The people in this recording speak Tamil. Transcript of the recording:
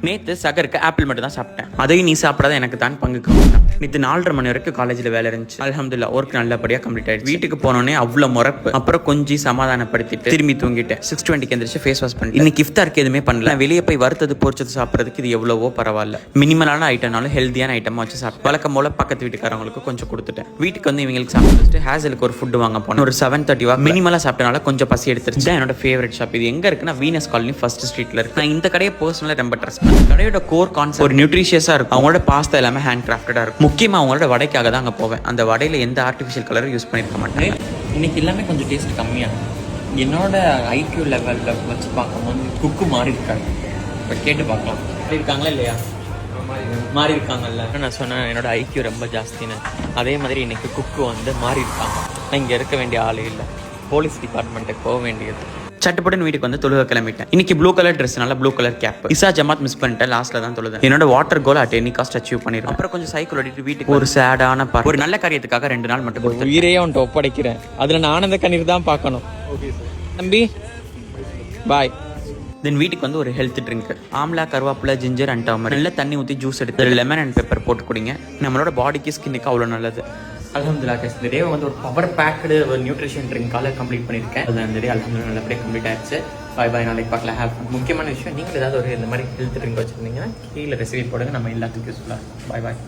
நேற்று சகருக்கு ஆப்பிள் மட்டும் தான் சாப்பிட்டேன். அதையும் நீ சாப்பிடாத எனக்கு தான் பங்குக்கு வந்தான். நேற்று 4:30 மணி வரைக்கும் காலேஜில் வேலை இருந்துச்சு. அல்ஹம்துலில்லாஹ் ஒர்க் நல்லபடியாக கம்ப்ளீட் ஆயிடுச்சு. வீட்டுக்கு போனோடனே அவ்வளோ முறப்பு. அப்புறம் கொஞ்சம் சமாதானப்படுத்திட்டு திரும்பி தூங்கிட்டேன். 6:20 எந்திரிச்சு ஃபேஸ் வாஷ் பண்ணி இன்னைக்கு இஃப்தாருக்கு எதுவுமே பண்ணல. வெளியே போய் வறுத்தது பொரிச்சது சாப்பிட்றதுக்கு இது எவ்வளவோ பரவாயில்ல. மினிமலான ஐட்டம்னாலும் ஹெல்த்தியான ஐட்டமாக வச்சு சாப்பிட்டு வழக்கம் போல பக்கத்து வீட்டுக்காரங்களுக்கு கொஞ்சம் கொடுத்துட்டேன். வீட்டுக்கு வந்து இவங்களுக்கு சாப்பிட்டு ஹேசலுக்கு ஒரு ஃபுட் வாங்க போனேன். ஒரு 7:30 மினிமலாக சாப்பிட்டனால கொஞ்சம் பசி எடுத்துருச்சு. என்னோட ஃபேவரட் ஷாப் இது எங்க இருக்குன்னா வீனஸ் காலனி ஃபர்ஸ்ட் ஸ்ட்ரீட்ல இருக்கு. நான் இந்த கடையை பர்சனலாக ரொம்ப ட்ரஸ்ட் பண்ணேன். கடையோட கோர் கான்செப்ட் ஒரு நியூட்ரிஷியஸாக இருக்கும். அவங்களோட பாஸ்தா எல்லாமே ஹேண்ட் கிராஃப்டடாக இருக்கும். முக்கியமாக அவங்களோட வடைக்காக தான் அங்கே போவேன். அந்த வடையில் எந்த ஆர்டிஃபிஷியல் கலரும் யூஸ் பண்ணியிருக்க மாட்டேன். இன்னைக்கு எல்லாமே கொஞ்சம் டேஸ்ட் கம்மியாக என்னோட ஐக்யூ லெவலில் வச்சு பார்க்கும்போது குக்கு மாறி இருக்காங்க. இப்போ கேட்டு பார்க்கலாம் இருக்காங்களா இல்லையா? மாறி இருக்காங்கல்ல. நான் சொன்னேன் என்னோட ஐக்யூ ரொம்ப ஜாஸ்தின்னு. அதே மாதிரி இன்னைக்கு குக்கு வந்து மாறி இருக்காங்க. நான் இங்கே இருக்க வேண்டிய ஆளே இல்லை. போலீஸ் டிபார்ட்மெண்ட்டுக்கு போக வேண்டியது. சட்டுப்பட்டு வீட்டுக்கு வந்து தொழுக கிளம்பிட்டேன். இன்னைக்கு ப்ளூ கலர் ட்ரெஸ்னால ப்ளூ கலர் கேப். இசா ஜமாத் மிஸ் பண்ணிட்டேன். லாஸ்ட்ல தான் தொழுதேன். என்னோட water goal at any cost achieve பண்ணிடுறேன். அப்புறம் கொஞ்சம் சைக்கிள் ஓடிட்டு வீட்டுக்கு ஒரு சேடான ஒரு நல்ல காரியத்துக்காக 2 நாள் மட்டும் கொடுத்து உயிரையே உன்ட்ட ஒப்படைக்கிறேன். அதுல நான் ஆனந்த கண்ணீர் தான் பார்க்கணும். தம்பி பாய். தென் வீட்டுக்கு வந்து ஒரு ஹெல்த் ட்ரிங்க் ஆம்லா கருவேப்பிலை ஜிஞ்சர் அண்ட் டர்மரிக் நல்ல தண்ணி ஊற்றி ஜூஸ் எடுத்து லெமன் அண்ட் பெப்பர் போட்டு குடிங்க. நம்மளோட பாடிக்கு ஸ்கின்னுக்கு அவ்வளோ நல்லது. அல்ஹம்துலில்லாஹ் கைஸ், இந்த டே வந்து ஒரு பவர் பேக்டு ஒரு நியூட்ரிஷன் ட்ரிங்கால கம்ப்ளீட் பண்ணியிருக்கேன். அது அந்த டே அல்ஹம்துலில்லாஹ் நல்லபடியாக கம்ப்ளீட் ஆயிடுச்சு. பாய் பாய், நாளைக்கு பார்க்கலாம். ஹேவ் முக்கியமான விஷயம், நீங்கள் ஏதாவது ஒரு இந்த மாதிரி ஹெல்த் ட்ரிங்க் வச்சுருந்தீங்கன்னா கீழே ரெசிபி போடுங்க. நம்ம எல்லாத்துக்கும் யூஸ்ஃபுல்லாக. பாய் பாய்.